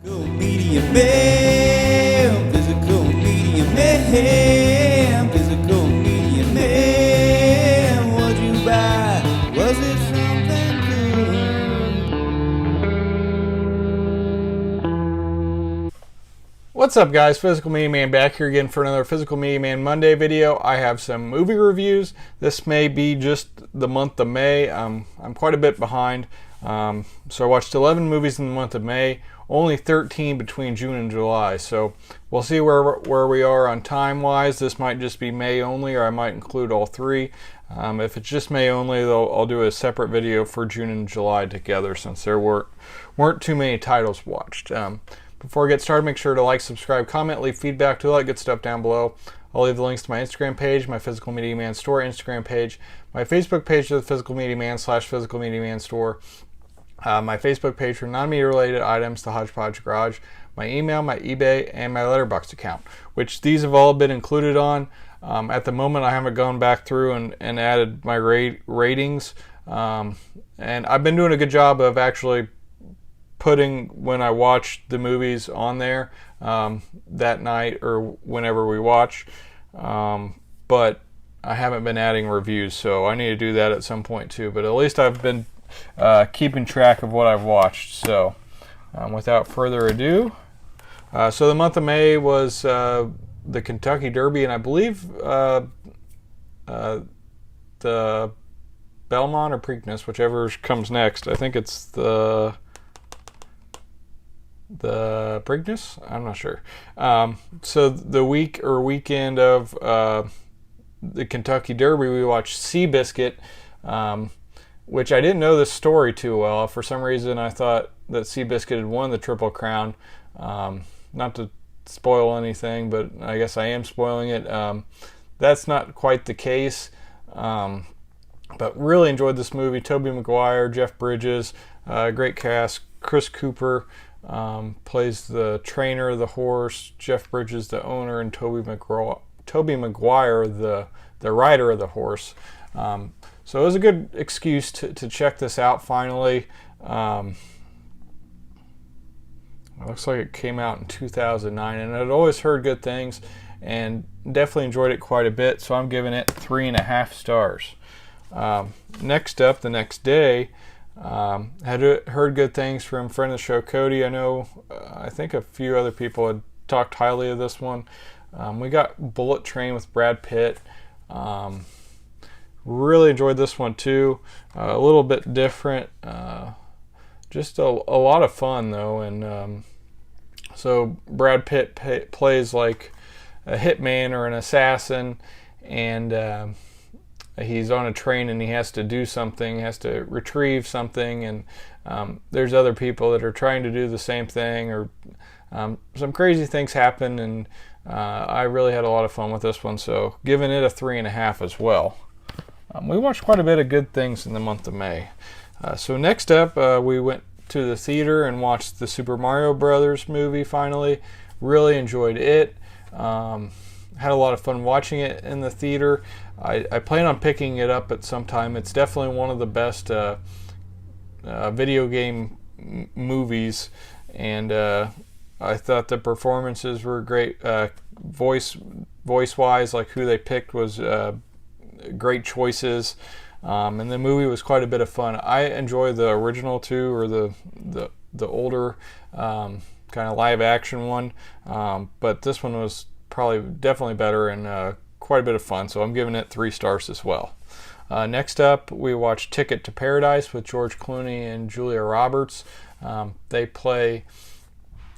Physical media man, physical media man, physical media man. What'd you buy? Was it something good? What's up, guys? Physical Media Man back here again for another Physical Media Man Monday video. I have some movie reviews. This may be just the month of May. I'm quite a bit behind. So I watched 11 movies in the month of May, only 13 between June and July. So we'll see where we are on time-wise. This might just be May only, or I might include all three. If it's just May only, I'll do a separate video for June and July together, since there weren't too many titles watched. Before we get started, make sure to like, subscribe, comment, leave feedback, do all that good stuff down below. I'll leave the links to my Instagram page, my Physical Media Man Store Instagram page, my Facebook page to the Physical Media Man / Physical Media Man Store, my Facebook page for non-media related items, the Hodgepodge Garage, my email, my eBay, and my Letterboxd account, which these have all been included on. At the moment, I haven't gone back through and added my ratings, and I've been doing a good job of actually putting when I watch the movies on there that night or whenever we watch, but I haven't been adding reviews, so I need to do that at some point too. But at least I've been keeping track of what I've watched. So without further ado, so the month of May was the Kentucky Derby, and I believe the Belmont or Preakness, whichever comes next. I think it's the Preakness? I'm not sure. So the weekend of the Kentucky Derby, we watched Seabiscuit, which I didn't know this story too well. For some reason, I thought that Seabiscuit had won the Triple Crown. Not to spoil anything, but I guess I am spoiling it. That's not quite the case. But really enjoyed this movie. Tobey Maguire, Jeff Bridges, great cast. Chris Cooper plays the trainer of the horse, Jeff Bridges the owner, and Tobey Maguire the rider of the horse. So it was a good excuse to check this out finally. It looks like it came out in 2009, and I'd always heard good things and definitely enjoyed it quite a bit, so I'm giving it 3.5 stars. Next up, the next day, had heard good things from friend of the show, Cody. I know, I think a few other people had talked highly of this one. We got Bullet Train with Brad Pitt. Really enjoyed this one too. A little bit different. Just a lot of fun though. And so Brad Pitt plays like a hitman or an assassin, and he's on a train and he has to do something, has to retrieve something, and there's other people that are trying to do the same thing, or some crazy things happen, and I really had a lot of fun with this one, so giving it a 3.5 as well. We watched quite a bit of good things in the month of May. So next up, we went to the theater and watched the Super Mario Brothers movie finally. Really enjoyed it. Had a lot of fun watching it in the theater. I plan on picking it up at some time. It's definitely one of the best video game movies, and I thought the performances were great. Voice-wise, like who they picked was great choices, and the movie was quite a bit of fun. I enjoy the original too, or the older kind of live action one, but this one was definitely better and quite a bit of fun, so I'm giving it 3 stars as well. Next up, we watched Ticket to Paradise with George Clooney and Julia Roberts. They play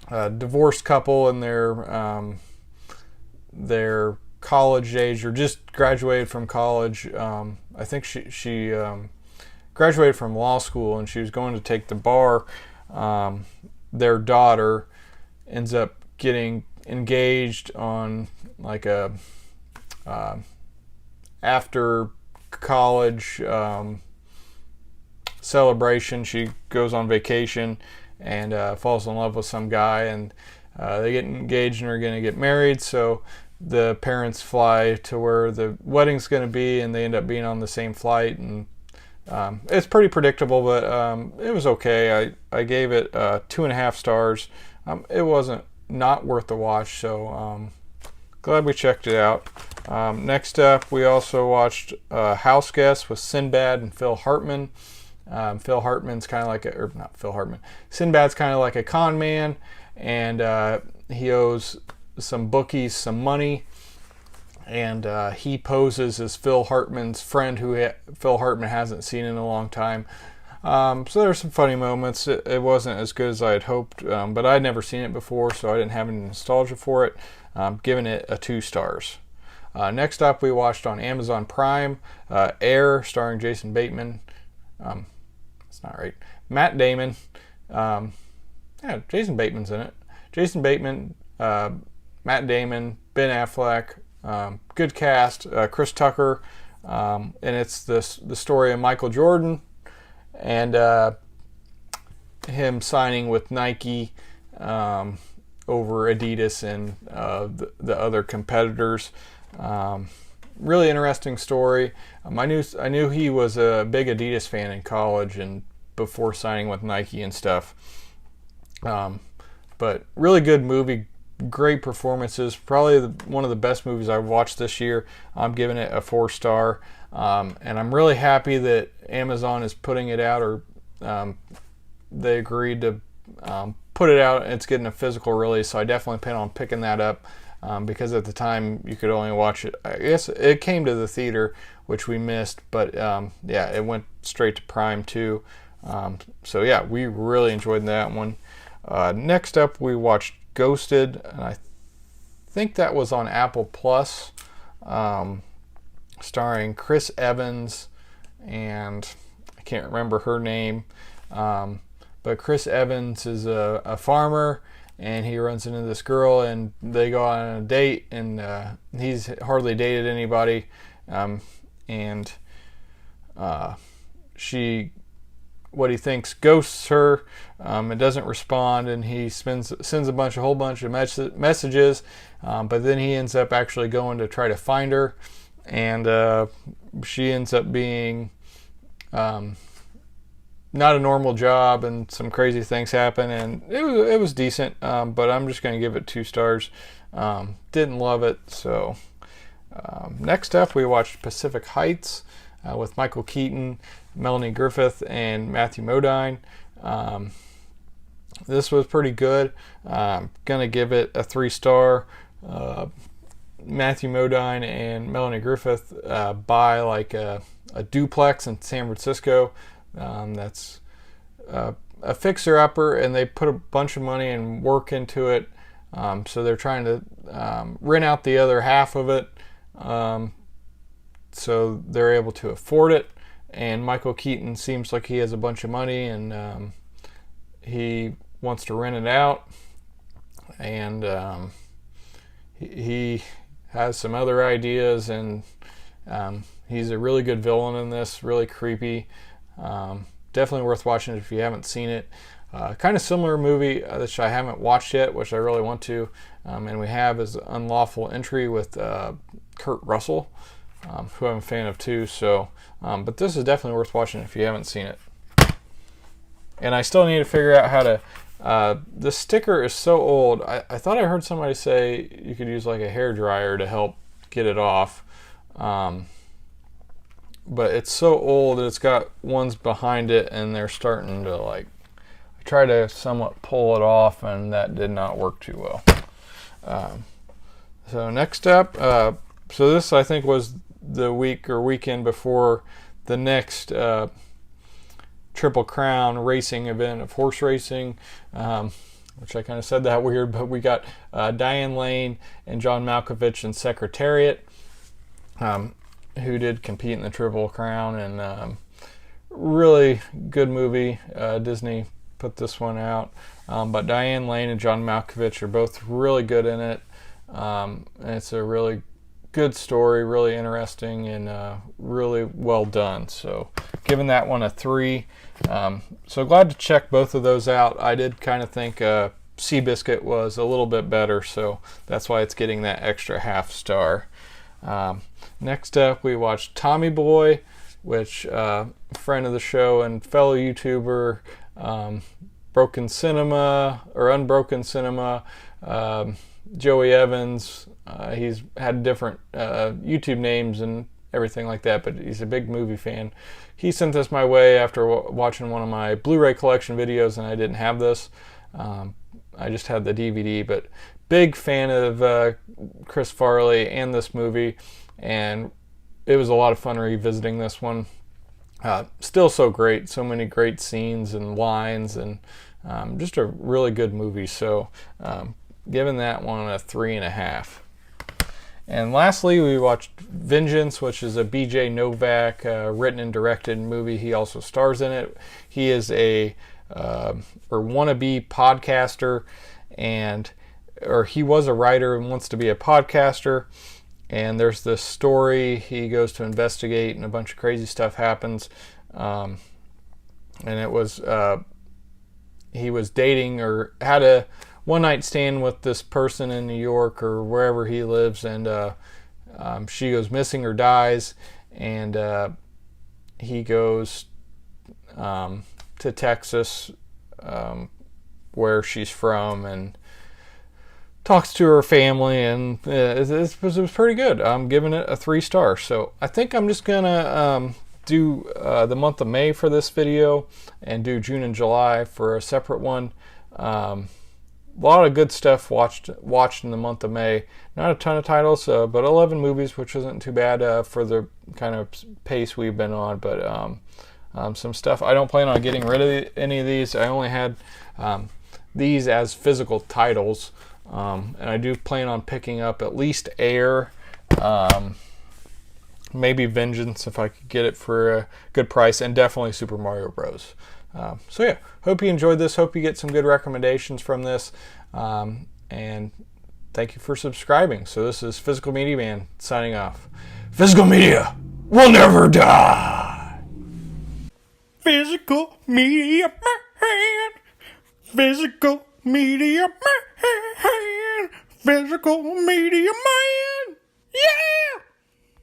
a divorced couple in their college age, or just graduated from college. I think she graduated from law school, and she was going to take the bar. Their daughter ends up getting engaged on like a after college celebration. She goes on vacation and falls in love with some guy, and they get engaged and are going to get married. So the parents fly to where the wedding's going to be, and they end up being on the same flight, and it's pretty predictable, but it was okay. I gave it 2.5 stars. it wasn't not worth the watch, so glad we checked it out. Next up, we also watched House Guest with Sinbad and Phil Hartman. Phil Hartman's kind of like or not Phil Hartman. Sinbad's kind of like a con man, and he owes some bookies some money, and he poses as Phil Hartman's friend, who Phil Hartman hasn't seen in a long time. So there's some funny moments. It wasn't as good as I had hoped, but I'd never seen it before, so I didn't have any nostalgia for it. Giving it a 2 stars. Next up, we watched on Amazon Prime, Air, starring Jason Bateman. That's not right. Matt Damon. Yeah, Jason Bateman's in it. Jason Bateman, Matt Damon, Ben Affleck. Good cast. Chris Tucker. And it's the story of Michael Jordan and him signing with Nike over Adidas and the other competitors. Really interesting story. I knew he was a big Adidas fan in college and before signing with Nike and stuff. But really good movie, great performances. Probably one of the best movies I've watched this year. I'm giving it a 4 star, and I'm really happy that Amazon is putting it out, or they agreed to put it out. It's getting a physical release, so I definitely plan on picking that up. Because at the time you could only watch it, I guess it came to the theater, which we missed, but yeah, it went straight to Prime too. So yeah, we really enjoyed that one. Next up, we watched Ghosted, and I think that was on Apple Plus, starring Chris Evans, and I can't remember her name, but Chris Evans is a farmer, and he runs into this girl, and they go on a date, and he's hardly dated anybody, and she, what he thinks, ghosts her, and doesn't respond, and he sends a whole bunch of messages, but then he ends up actually going to try to find her, and she ends up being not a normal job, and some crazy things happen, and it was decent, but I'm just going to give it 2 stars. Didn't love it. So next up, we watched Pacific Heights with Michael Keaton, Melanie Griffith, and Matthew Modine. This was pretty good. Gonna give it a 3 star. Matthew Modine and Melanie Griffith buy like a duplex in San Francisco. That's a fixer-upper, and they put a bunch of money and work into it. So they're trying to rent out the other half of it, so they're able to afford it. And Michael Keaton seems like he has a bunch of money, and he wants to rent it out. And he has some other ideas, and he's a really good villain in this, really creepy. Definitely worth watching if you haven't seen it. Kind of similar movie which I haven't watched yet, which I really want to, and we have is Unlawful Entry with Kurt Russell, who I'm a fan of too. So, but this is definitely worth watching if you haven't seen it. And I still need to figure out how to. The sticker is so old. I thought I heard somebody say you could use like a hair dryer to help get it off. But it's so old that it's got ones behind it, and they're starting to like try to somewhat pull it off, and that did not work too well. So next up, so this I think was the week or weekend before the next Triple Crown racing event of horse racing, which I kind of said that weird, but we got Diane Lane and John Malkovich in Secretariat, who did compete in the Triple Crown, and really good movie. Disney put this one out, but Diane Lane and John Malkovich are both really good in it, and it's a really good story, really interesting, and really well done. So giving that one a 3. So glad to check both of those out. I did kind of think Seabiscuit was a little bit better, so that's why it's getting that extra half star. Next up, we watched Tommy Boy, which friend of the show and fellow YouTuber Broken Cinema or Unbroken Cinema, Joey Evans. He's had different YouTube names and everything like that, but he's a big movie fan. He sent this my way after watching one of my Blu-ray collection videos, and I didn't have this. I just had the DVD, but big fan of Chris Farley and this movie, and it was a lot of fun revisiting this one. Still so great, so many great scenes and lines, and just a really good movie. So giving that one a 3.5. And lastly, we watched Vengeance, which is a BJ Novak written and directed movie. He also stars in it. He is a wannabe podcaster, or he was a writer and wants to be a podcaster. And there's this story he goes to investigate, and a bunch of crazy stuff happens. And it was he was dating or had a one-night stand with this person in New York or wherever he lives, and she goes missing or dies, and he goes to Texas, where she's from, and talks to her family, and it was pretty good. I'm giving it a 3 stars. So I think I'm just gonna do the month of May for this video, and do June and July for a separate one. A lot of good stuff watched in the month of May. Not a ton of titles, but 11 movies, which isn't too bad for the kind of pace we've been on. But some stuff. I don't plan on getting rid of any of these. I only had these as physical titles, and I do plan on picking up at least Air, maybe Vengeance if I could get it for a good price, and definitely Super Mario Bros. So yeah, hope you enjoyed this. Hope you get some good recommendations from this. And thank you for subscribing. So this is Physical Media Man signing off. Physical Media will never die. Physical Media Man. Physical Media Man. Physical Media Man. Yeah!